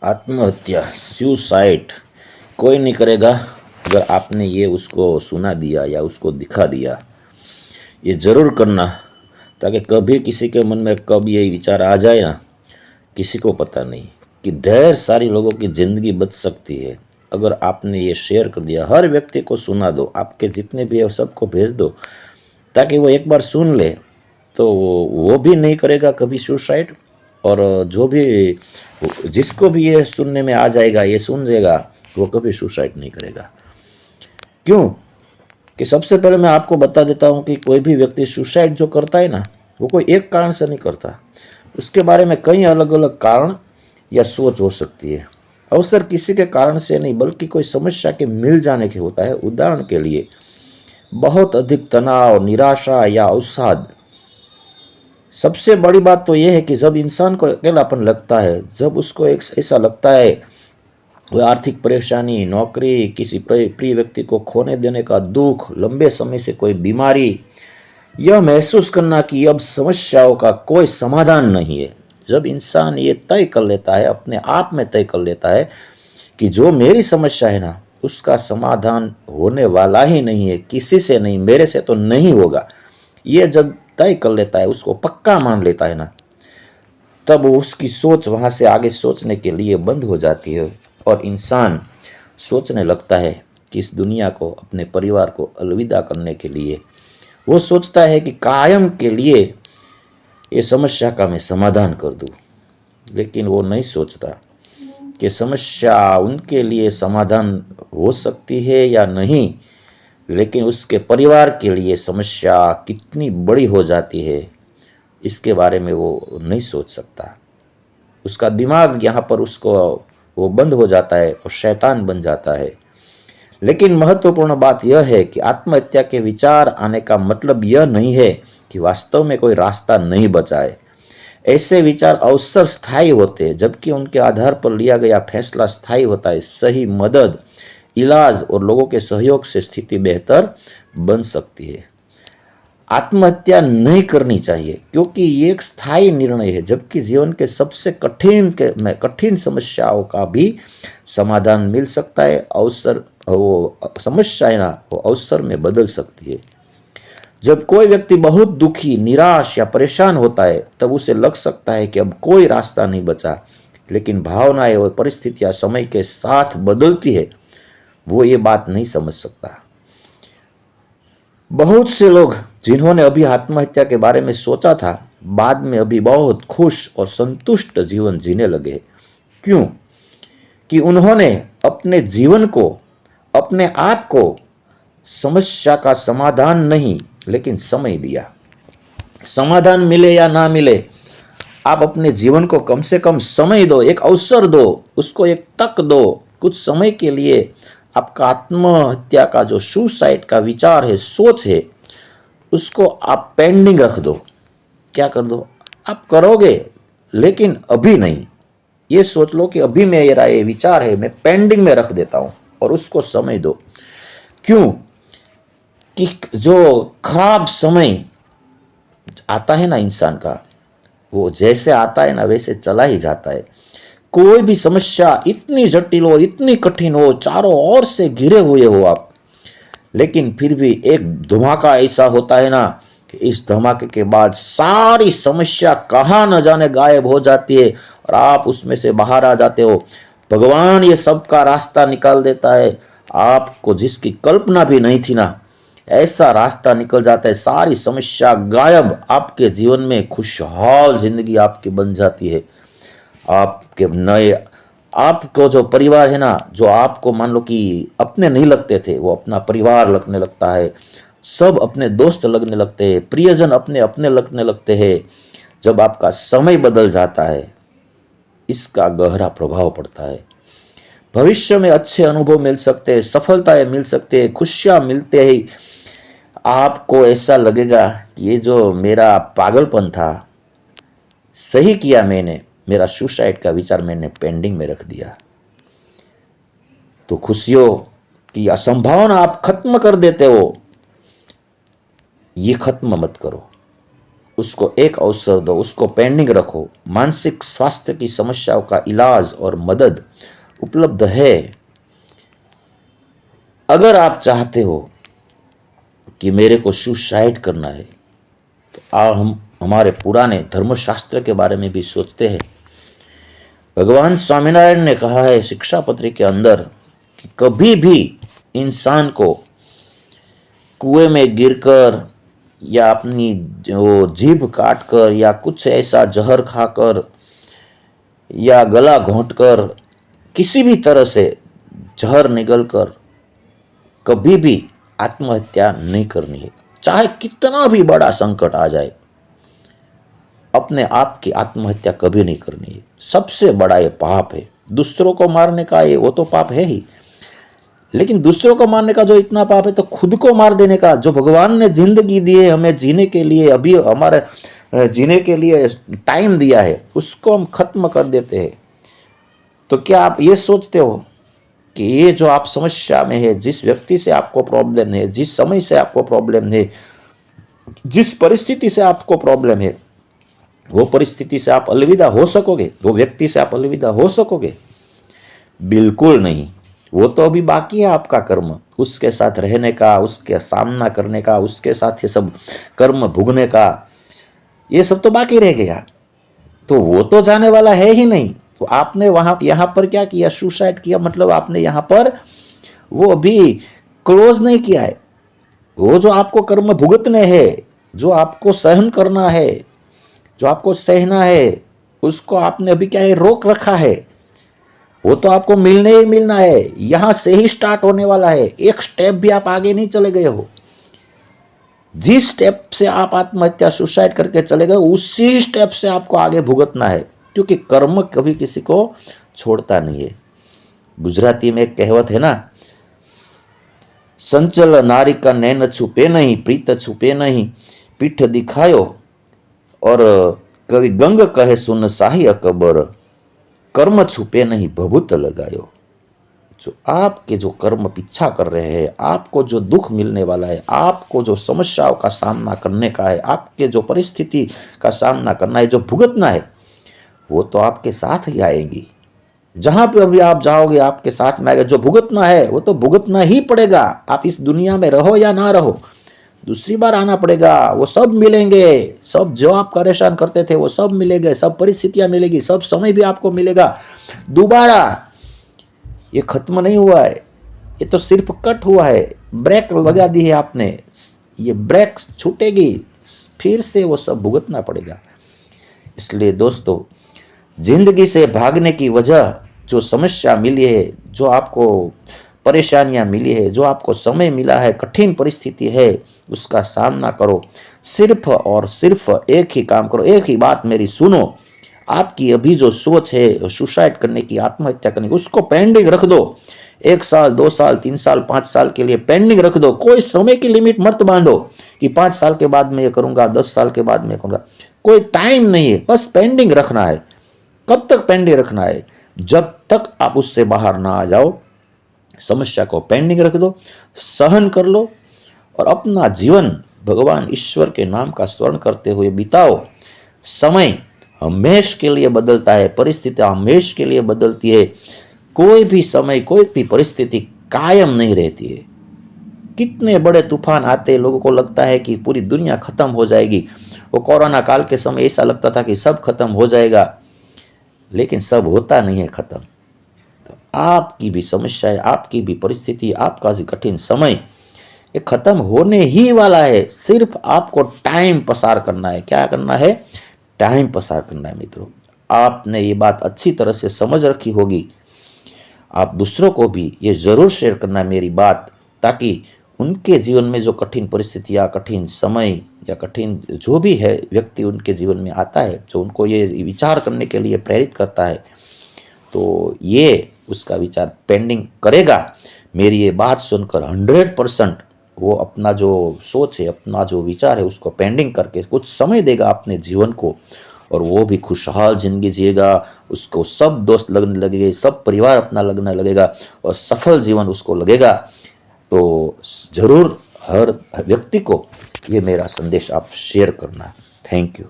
आत्महत्या, सुसाइड कोई नहीं करेगा अगर आपने ये उसको सुना दिया या उसको दिखा दिया। ये ज़रूर करना, ताकि कभी किसी के मन में कब ये विचार आ जाए ना, किसी को पता नहीं कि ढेर सारी लोगों की ज़िंदगी बच सकती है अगर आपने ये शेयर कर दिया। हर व्यक्ति को सुना दो, आपके जितने भी है सबको भेज दो, ताकि वो एक बार सुन ले तो वो भी नहीं करेगा कभी सुसाइड। और जो भी जिसको भी ये सुनने में आ जाएगा, ये सुन लेगा, वो कभी सुसाइड नहीं करेगा। क्यों? कि सबसे पहले मैं आपको बता देता हूँ कि कोई भी व्यक्ति सुसाइड जो करता है ना, वो कोई एक कारण से नहीं करता। उसके बारे में कई अलग अलग कारण या सोच हो सकती है। अवसर किसी के कारण से नहीं, बल्कि कोई समस्या के मिल जाने के होता है। उदाहरण के लिए, बहुत अधिक तनाव, निराशा या अवसाद। सबसे बड़ी बात तो यह है कि जब इंसान को अकेलापन लगता है, जब उसको एक ऐसा लगता है, वह आर्थिक परेशानी, नौकरी, किसी प्रिय व्यक्ति को खोने देने का दुख, लंबे समय से कोई बीमारी, यह महसूस करना कि अब समस्याओं का कोई समाधान नहीं है। जब इंसान ये तय कर लेता है, अपने आप में तय कर लेता है कि जो मेरी समस्या है ना, उसका समाधान होने वाला ही नहीं है, किसी से नहीं, मेरे से तो नहीं होगा, ये जब तय कर लेता है, उसको पक्का मान लेता है ना, तब उसकी सोच वहाँ से आगे सोचने के लिए बंद हो जाती है और इंसान सोचने लगता है कि इस दुनिया को, अपने परिवार को अलविदा करने के लिए वो सोचता है कि कायम के लिए ये समस्या का मैं समाधान कर दूं। लेकिन वो नहीं सोचता कि समस्या उनके लिए समाधान हो सकती है या नहीं, लेकिन उसके परिवार के लिए समस्या कितनी बड़ी हो जाती है, इसके बारे में वो नहीं सोच सकता। उसका दिमाग यहाँ पर उसको वो बंद हो जाता है और शैतान बन जाता है। लेकिन महत्वपूर्ण बात यह है कि आत्महत्या के विचार आने का मतलब यह नहीं है कि वास्तव में कोई रास्ता नहीं बचा है। ऐसे विचार अवसर स्थायी होते हैं, जबकि उनके आधार पर लिया गया फैसला स्थायी होता है। सही मदद, इलाज और लोगों के सहयोग से स्थिति बेहतर बन सकती है। आत्महत्या नहीं करनी चाहिए क्योंकि ये एक स्थायी निर्णय है, जबकि जीवन के सबसे कठिन समस्याओं का भी समाधान मिल सकता है। अवसर, वो समस्या है ना, वो अवसर में बदल सकती है। जब कोई व्यक्ति बहुत दुखी, निराश या परेशान होता है, तब उसे लग सकता है कि अब कोई रास्ता नहीं बचा। लेकिन भावनाएं और परिस्थितियां समय के साथ बदलती है, वो ये बात नहीं समझ सकता। बहुत से लोग जिन्होंने अभी आत्महत्या के बारे में सोचा था, बाद में अभी बहुत खुश और संतुष्ट जीवन जीने लगे। क्यों? कि उन्होंने अपने जीवन को, अपने आप को समस्या का समाधान नहीं, लेकिन समय दिया। समाधान मिले या ना मिले, आप अपने जीवन को कम से कम समय दो, एक अवसर दो, उसको एक तक दो। कुछ समय के लिए आपका आत्महत्या का जो सुसाइड का विचार है, सोच है, उसको आप पेंडिंग रख दो। क्या कर दो? आप करोगे, लेकिन अभी नहीं। ये सोच लो कि अभी मेरा ये विचार है, मैं पेंडिंग में रख देता हूं, और उसको समय दो। क्यों? कि जो खराब समय आता है ना इंसान का, वो जैसे आता है ना वैसे चला ही जाता है। कोई भी समस्या इतनी जटिल हो, इतनी कठिन हो, चारों ओर से घिरे हुए हो आप, लेकिन फिर भी एक धमाका ऐसा होता है ना कि इस धमाके के बाद सारी समस्या कहाँ न जाने गायब हो जाती है और आप उसमें से बाहर आ जाते हो। भगवान ये सब का रास्ता निकाल देता है। आपको जिसकी कल्पना भी नहीं थी ना, ऐसा रास्ता निकल जाता है, सारी समस्या गायब, आपके जीवन में खुशहाल जिंदगी आपकी बन जाती है। आपके नए, आपको जो परिवार है ना, जो आपको मान लो कि अपने नहीं लगते थे, वो अपना परिवार लगने लगता है। सब अपने दोस्त लगने लगते हैं, प्रियजन अपने अपने लगने लगते हैं। जब आपका समय बदल जाता है, इसका गहरा प्रभाव पड़ता है। भविष्य में अच्छे अनुभव मिल सकते हैं, सफलताएं मिल सकते हैं, खुशियां मिलते ही आपको ऐसा लगेगा कि ये जो मेरा पागलपन था, सही किया मैंने, मेरा सुसाइड का विचार मैंने पेंडिंग में रख दिया। तो खुशियों की असंभावना आप खत्म कर देते हो, ये खत्म मत करो। उसको एक अवसर दो, उसको पेंडिंग रखो। मानसिक स्वास्थ्य की समस्याओं का इलाज और मदद उपलब्ध है। अगर आप चाहते हो कि मेरे को सुसाइड करना है, तो हम हमारे पुराने धर्मशास्त्र के बारे में भी सोचते हैं। भगवान स्वामीनारायण ने कहा है शिक्षापत्री के अंदर कि कभी भी इंसान को कुएं में गिरकर या अपनी जो जीभ काटकर या कुछ ऐसा जहर खाकर या गला घोंटकर किसी भी तरह से जहर निगलकर कभी भी आत्महत्या नहीं करनी है। चाहे कितना भी बड़ा संकट आ जाए, अपने आप की आत्महत्या कभी नहीं करनी है। सबसे बड़ा ये पाप है। दूसरों को मारने का ये वो तो पाप है ही, लेकिन दूसरों को मारने का जो इतना पाप है, तो खुद को मार देने का, जो भगवान ने जिंदगी दी है हमें जीने के लिए, अभी हमारे जीने के लिए टाइम दिया है, उसको हम खत्म कर देते हैं। तो क्या आप ये सोचते हो कि ये जो आप समस्या में है, जिस व्यक्ति से आपको प्रॉब्लम है, जिस समय से आपको प्रॉब्लम है, जिस परिस्थिति से आपको प्रॉब्लम है, वो परिस्थिति से आप अलविदा हो सकोगे? वो व्यक्ति से आप अलविदा हो सकोगे? बिल्कुल नहीं। वो तो अभी बाकी है आपका कर्म, उसके साथ रहने का, उसके सामना करने का, उसके साथ ये सब कर्म भुगने का, ये सब तो बाकी रह गया। तो वो तो जाने वाला है ही नहीं। तो आपने वहां यहाँ पर क्या किया? सुसाइड किया, मतलब आपने यहाँ पर वो अभी क्लोज नहीं किया है। वो जो आपको कर्म भुगतने हैं, जो आपको सहन करना है, जो आपको सहना है, उसको आपने अभी क्या है, रोक रखा है। वो तो आपको मिलने ही मिलना है, यहां से ही स्टार्ट होने वाला है। एक स्टेप भी आप आगे नहीं चले गए हो। जिस स्टेप से आप आत्महत्या सुसाइड करके चले गए, उसी स्टेप से आपको आगे भुगतना है, क्योंकि कर्म कभी किसी को छोड़ता नहीं है। गुजराती में एक कहावत है ना, संचल नारी का नैन छुपे नहीं, प्रीत छुपे नहीं, पीठ दिखायो। और कवि गंग कहे सुन शाही अकबर, कर्म छुपे नहीं भभूत लगायो। जो आपके जो कर्म पीछा कर रहे हैं, आपको जो दुख मिलने वाला है, आपको जो समस्याओं का सामना करने का है, आपके जो परिस्थिति का सामना करना है, जो भुगतना है, वो तो आपके साथ ही आएंगी। जहां पे अभी आप जाओगे आपके साथ में आएगा। जो भुगतना है वो तो भुगतना ही पड़ेगा। आप इस दुनिया में रहो या ना रहो, दूसरी बार आना पड़ेगा। वो सब मिलेंगे, सब जो आप परेशान करते थे वो सब मिलेंगे, सब परिस्थितियां मिलेगी, सब समय भी आपको मिलेगा दोबारा। ये खत्म नहीं हुआ है, ये तो सिर्फ कट हुआ है, ब्रेक लगा दी है आपने। ये ब्रेक छूटेगी, फिर से वो सब भुगतना पड़ेगा। इसलिए दोस्तों, जिंदगी से भागने की वजह, जो समस्या मिली है, जो आपको परेशानियां मिली है, जो आपको समय मिला है, कठिन परिस्थिति है, उसका सामना करो। सिर्फ और सिर्फ एक ही काम करो, एक ही बात मेरी सुनो। आपकी अभी जो सोच है सुसाइड करने की, आत्महत्या करने की, उसको पेंडिंग रख दो। 1 साल, 2 साल, 3 साल, 5 साल के लिए पेंडिंग रख दो। कोई समय की लिमिट मत बांधो कि 5 साल के बाद मैं ये करूंगा, 10 साल के बाद मैं करूंगा। कोई टाइम नहीं है, बस पेंडिंग रखना है। कब तक पेंडिंग रखना है? जब तक आप उससे बाहर ना आ जाओ। समस्या को पेंडिंग रख दो, सहन कर लो और अपना जीवन भगवान ईश्वर के नाम का स्मरण करते हुए बिताओ। समय हमेशा के लिए बदलता है, परिस्थितियां हमेशा के लिए बदलती है। कोई भी समय, कोई भी परिस्थिति कायम नहीं रहती है। कितने बड़े तूफान आते हैं, लोगों को लगता है कि पूरी दुनिया खत्म हो जाएगी। वो कोरोना काल के समय ऐसा लगता था कि सब खत्म हो जाएगा, लेकिन सब होता नहीं है खत्म। तो आपकी भी समस्या है, आपकी भी परिस्थिति, आपका भी कठिन समय, ये खत्म होने ही वाला है। सिर्फ आपको टाइम पसार करना है। क्या करना है? टाइम पसार करना है। मित्रों, आपने ये बात अच्छी तरह से समझ रखी होगी। आप दूसरों को भी ये जरूर शेयर करना है मेरी बात, ताकि उनके जीवन में जो कठिन परिस्थितियाँ, कठिन समय या कठिन जो भी है व्यक्ति उनके जीवन में आता है, जो उनको ये विचार करने के लिए प्रेरित करता है, तो ये उसका विचार पेंडिंग करेगा। मेरी ये बात सुनकर 100% वो अपना जो सोच है, अपना जो विचार है, उसको पेंडिंग करके कुछ समय देगा अपने जीवन को, और वो भी खुशहाल जिंदगी जिएगा। उसको सब दोस्त लगने लगेंगे, सब परिवार अपना लगने लगेगा और सफल जीवन उसको लगेगा। तो जरूर हर व्यक्ति को ये मेरा संदेश आप शेयर करना। Thank you.